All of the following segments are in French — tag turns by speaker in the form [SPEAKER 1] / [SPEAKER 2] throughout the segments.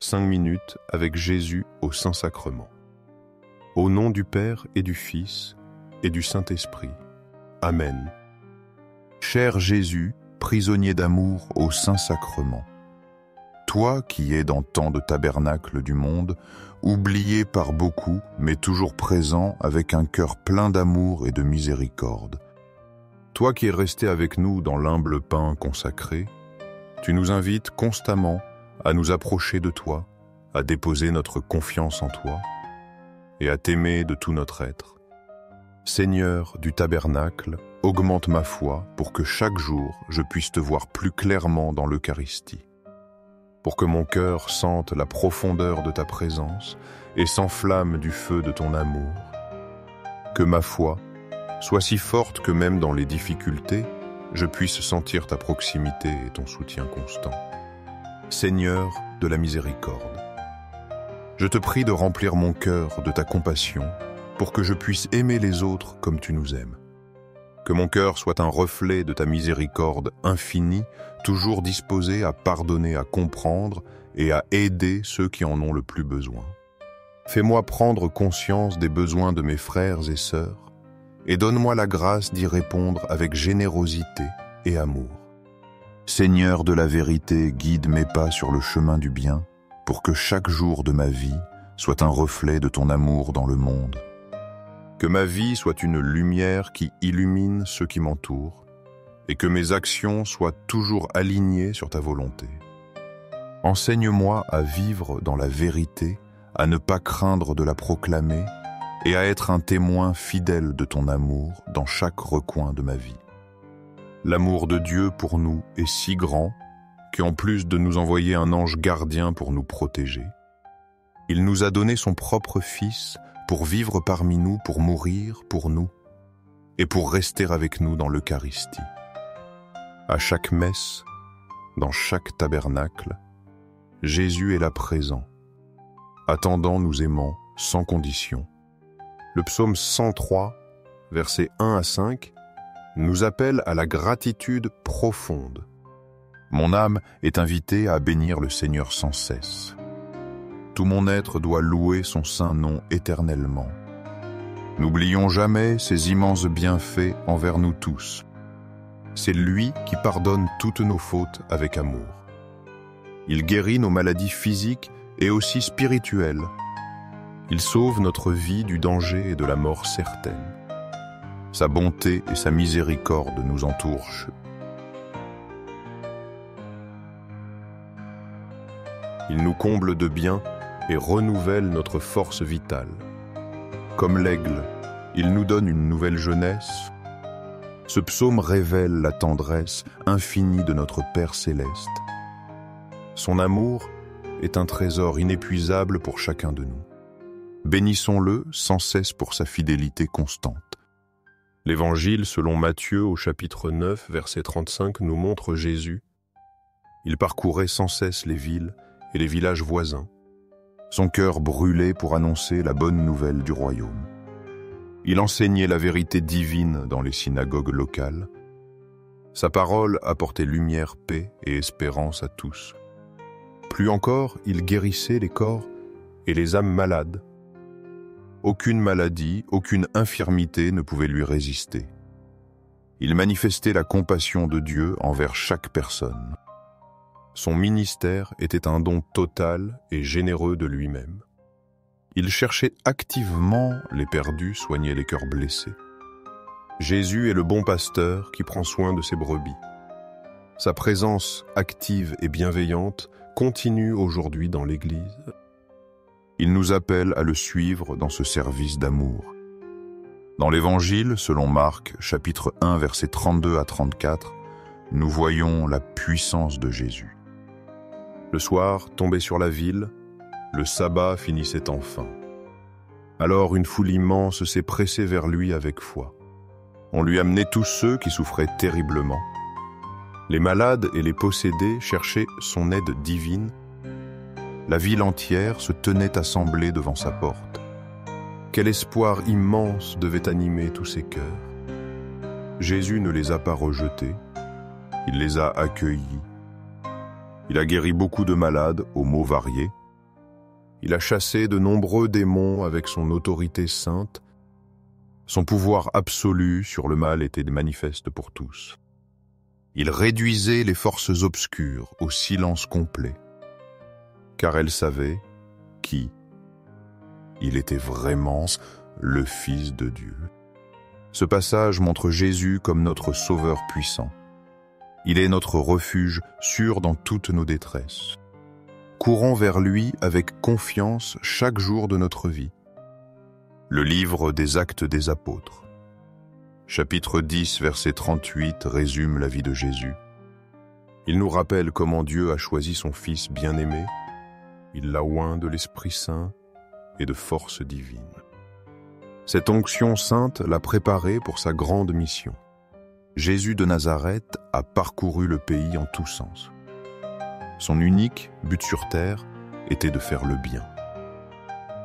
[SPEAKER 1] 5 minutes avec Jésus au Saint-Sacrement. Au nom du Père et du Fils et du Saint-Esprit. Amen.
[SPEAKER 2] Cher Jésus, prisonnier d'amour au Saint-Sacrement, toi qui es dans tant de tabernacles du monde, oublié par beaucoup, mais toujours présent avec un cœur plein d'amour et de miséricorde. Toi qui es resté avec nous dans l'humble pain consacré, tu nous invites constamment à nous approcher de toi, à déposer notre confiance en toi et à t'aimer de tout notre être. Seigneur du tabernacle, augmente ma foi pour que chaque jour je puisse te voir plus clairement dans l'Eucharistie, pour que mon cœur sente la profondeur de ta présence et s'enflamme du feu de ton amour, que ma foi soit si forte que même dans les difficultés, je puisse sentir ta proximité et ton soutien constant. Seigneur de la miséricorde, je te prie de remplir mon cœur de ta compassion pour que je puisse aimer les autres comme tu nous aimes. Que mon cœur soit un reflet de ta miséricorde infinie, toujours disposé à pardonner, à comprendre et à aider ceux qui en ont le plus besoin. Fais-moi prendre conscience des besoins de mes frères et sœurs et donne-moi la grâce d'y répondre avec générosité et amour. Seigneur de la vérité, guide mes pas sur le chemin du bien pour que chaque jour de ma vie soit un reflet de ton amour dans le monde. Que ma vie soit une lumière qui illumine ceux qui m'entourent et que mes actions soient toujours alignées sur ta volonté. Enseigne-moi à vivre dans la vérité, à ne pas craindre de la proclamer et à être un témoin fidèle de ton amour dans chaque recoin de ma vie. L'amour de Dieu pour nous est si grand qu'en plus de nous envoyer un ange gardien pour nous protéger, il nous a donné son propre Fils pour vivre parmi nous, pour mourir pour nous et pour rester avec nous dans l'Eucharistie. À chaque messe, dans chaque tabernacle, Jésus est là présent, attendant, nous aimant, sans condition. Le psaume 103, versets 1 à 5, nous appelle à la gratitude profonde. Mon âme est invitée à bénir le Seigneur sans cesse. Tout mon être doit louer son saint nom éternellement. N'oublions jamais ses immenses bienfaits envers nous tous. C'est lui qui pardonne toutes nos fautes avec amour. Il guérit nos maladies physiques et aussi spirituelles. Il sauve notre vie du danger et de la mort certaine. Sa bonté et sa miséricorde nous entourent. Il nous comble de bien et renouvelle notre force vitale. Comme l'aigle, il nous donne une nouvelle jeunesse. Ce psaume révèle la tendresse infinie de notre Père céleste. Son amour est un trésor inépuisable pour chacun de nous. Bénissons-le sans cesse pour sa fidélité constante. L'Évangile selon Matthieu au chapitre 9, verset 35 nous montre Jésus. Il parcourait sans cesse les villes et les villages voisins. Son cœur brûlait pour annoncer la bonne nouvelle du royaume. Il enseignait la vérité divine dans les synagogues locales. Sa parole apportait lumière, paix et espérance à tous. Plus encore, il guérissait les corps et les âmes malades. Aucune maladie, aucune infirmité ne pouvait lui résister. Il manifestait la compassion de Dieu envers chaque personne. Son ministère était un don total et généreux de lui-même. Il cherchait activement les perdus, soignait les cœurs blessés. Jésus est le bon pasteur qui prend soin de ses brebis. Sa présence active et bienveillante continue aujourd'hui dans l'Église. Il nous appelle à le suivre dans ce service d'amour. Dans l'Évangile, selon Marc, chapitre 1, versets 32 à 34, nous voyons la puissance de Jésus. Le soir, tombé sur la ville, le sabbat finissait enfin. Alors une foule immense s'est pressée vers lui avec foi. On lui amenait tous ceux qui souffraient terriblement. Les malades et les possédés cherchaient son aide divine. La ville entière se tenait assemblée devant sa porte. Quel espoir immense devait animer tous ces cœurs. Jésus ne les a pas rejetés, il les a accueillis. Il a guéri beaucoup de malades aux maux variés,
[SPEAKER 1] Il a chassé de nombreux démons avec son autorité sainte. Son pouvoir absolu sur le mal était manifeste pour tous. Il réduisait les forces obscures au silence complet, car elles savaient qui il était vraiment, le Fils de Dieu. Ce passage montre Jésus comme notre Sauveur puissant. Il est notre refuge sûr dans toutes nos détresses. Courons vers lui avec confiance chaque jour de notre vie. Le livre des Actes des Apôtres. Chapitre 10, verset 38 résume la vie de Jésus. Il nous rappelle comment Dieu a choisi son Fils bien-aimé. Il l'a oint de l'Esprit Saint et de force divine. Cette onction sainte l'a préparé pour sa grande mission. Jésus de Nazareth a parcouru le pays en tous sens. Son unique but sur terre était de faire le bien.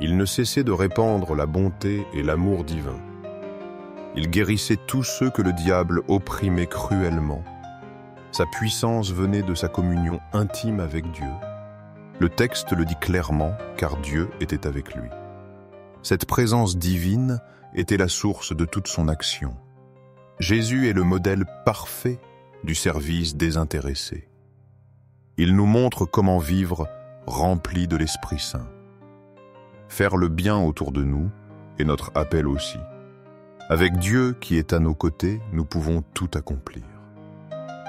[SPEAKER 1] Il ne cessait de répandre la bonté et l'amour divin. Il guérissait tous ceux que le diable opprimait cruellement. Sa puissance venait de sa communion intime avec Dieu. Le texte le dit clairement, car Dieu était avec lui. Cette présence divine était la source de toute son action. Jésus est le modèle parfait du service désintéressé. Il nous montre comment vivre rempli de l'Esprit Saint. Faire le bien autour de nous est notre appel aussi. Avec Dieu qui est à nos côtés, nous pouvons tout accomplir.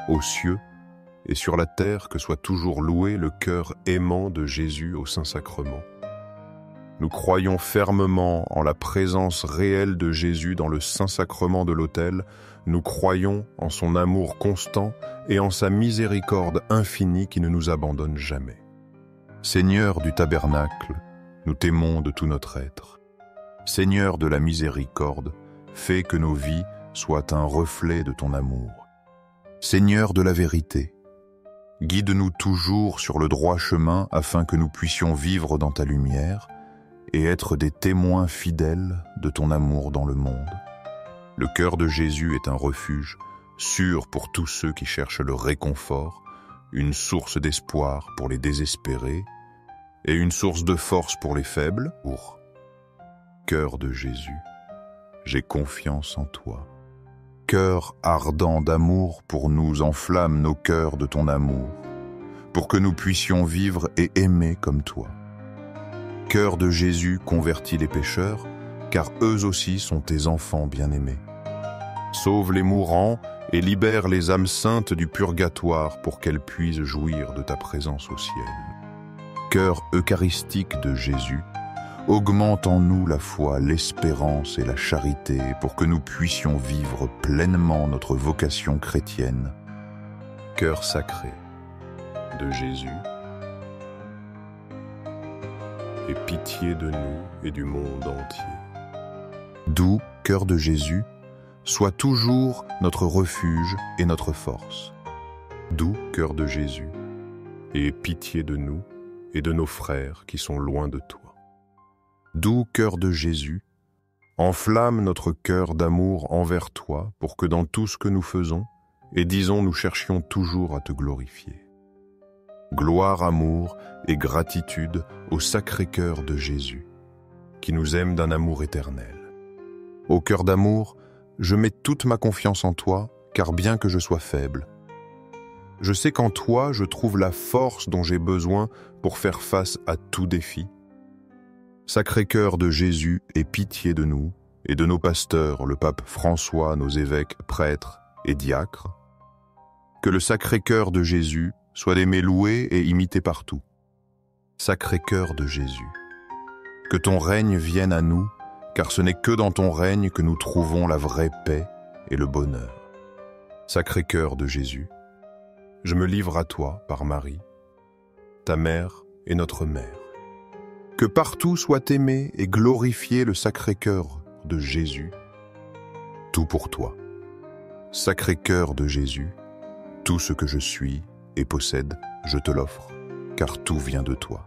[SPEAKER 1] Aux cieux et sur la terre, que soit toujours loué le cœur aimant de Jésus au Saint-Sacrement. Nous croyons fermement en la présence réelle de Jésus dans le Saint-Sacrement de l'autel. Nous croyons en son amour constant et en sa miséricorde infinie qui ne nous abandonne jamais. Seigneur du tabernacle, nous t'aimons de tout notre être. Seigneur de la miséricorde, fais que nos vies soient un reflet de ton amour. Seigneur de la vérité, guide-nous toujours sur le droit chemin afin que nous puissions vivre dans ta lumière et être des témoins fidèles de ton amour dans le monde. Le cœur de Jésus est un refuge sûr pour tous ceux qui cherchent le réconfort, une source d'espoir pour les désespérés et une source de force pour les faibles. Cœur de Jésus, j'ai confiance en toi. Cœur ardent d'amour pour nous, enflamme nos cœurs de ton amour, pour que nous puissions vivre et aimer comme toi. Cœur de Jésus, convertis les pécheurs, car eux aussi sont tes enfants bien-aimés. Sauve les mourants et libère les âmes saintes du purgatoire pour qu'elles puissent jouir de ta présence au ciel. Cœur eucharistique de Jésus, augmente en nous la foi, l'espérance et la charité pour que nous puissions vivre pleinement notre vocation chrétienne. Cœur sacré de Jésus, aie pitié de nous et du monde entier. Doux cœur de Jésus, sois toujours notre refuge et notre force. Doux cœur de Jésus, aie pitié de nous et de nos frères qui sont loin de toi. Doux cœur de Jésus, enflamme notre cœur d'amour envers toi pour que dans tout ce que nous faisons, et disons nous cherchions toujours à te glorifier. Gloire, amour et gratitude au sacré cœur de Jésus, qui nous aime d'un amour éternel. Ô cœur d'amour, je mets toute ma confiance en toi, car bien que je sois faible, je sais qu'en toi je trouve la force dont j'ai besoin pour faire face à tout défi. Sacré cœur de Jésus, aie pitié de nous et de nos pasteurs, le pape François, nos évêques, prêtres et diacres. Que le sacré cœur de Jésus soit aimé, loué et imité partout. Sacré cœur de Jésus, que ton règne vienne à nous, car ce n'est que dans ton règne que nous trouvons la vraie paix et le bonheur. Sacré cœur de Jésus, je me livre à toi par Marie, ta mère et notre mère. Que partout soit aimé et glorifié le sacré cœur de Jésus, tout pour toi. Sacré cœur de Jésus, tout ce que je suis et possède, je te l'offre, car tout vient de toi.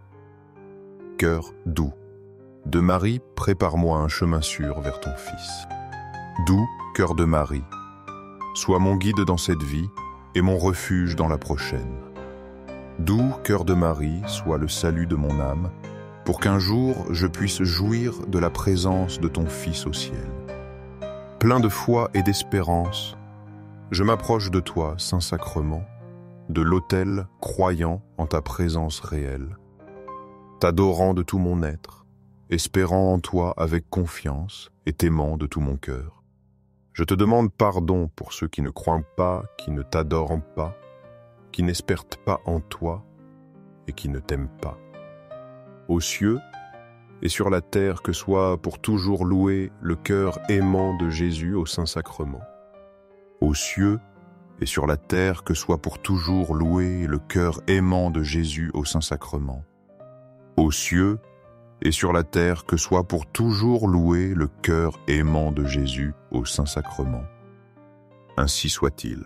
[SPEAKER 1] Cœur doux de Marie, prépare-moi un chemin sûr vers ton Fils. Doux cœur de Marie, sois mon guide dans cette vie et mon refuge dans la prochaine. Doux cœur de Marie, sois le salut de mon âme
[SPEAKER 2] pour qu'un jour je puisse jouir de la présence de ton Fils au ciel.
[SPEAKER 1] Plein de foi et d'espérance, je m'approche de toi, Saint-Sacrement, de l'autel croyant en ta présence réelle, t'adorant de tout mon être, espérant en toi avec confiance et t'aimant de tout mon cœur. Je te demande pardon pour ceux qui ne croient pas, qui ne t'adorent pas, qui n'espèrent pas en toi et qui ne t'aiment pas. Aux cieux et sur la terre, que soit pour toujours loué le cœur aimant de Jésus au Saint-Sacrement. Aux cieux et sur la terre, que soit pour toujours loué le cœur aimant de Jésus au Saint-Sacrement. Aux cieux et sur la terre, que soit pour toujours loué le cœur aimant de Jésus au Saint-Sacrement. Ainsi soit-il.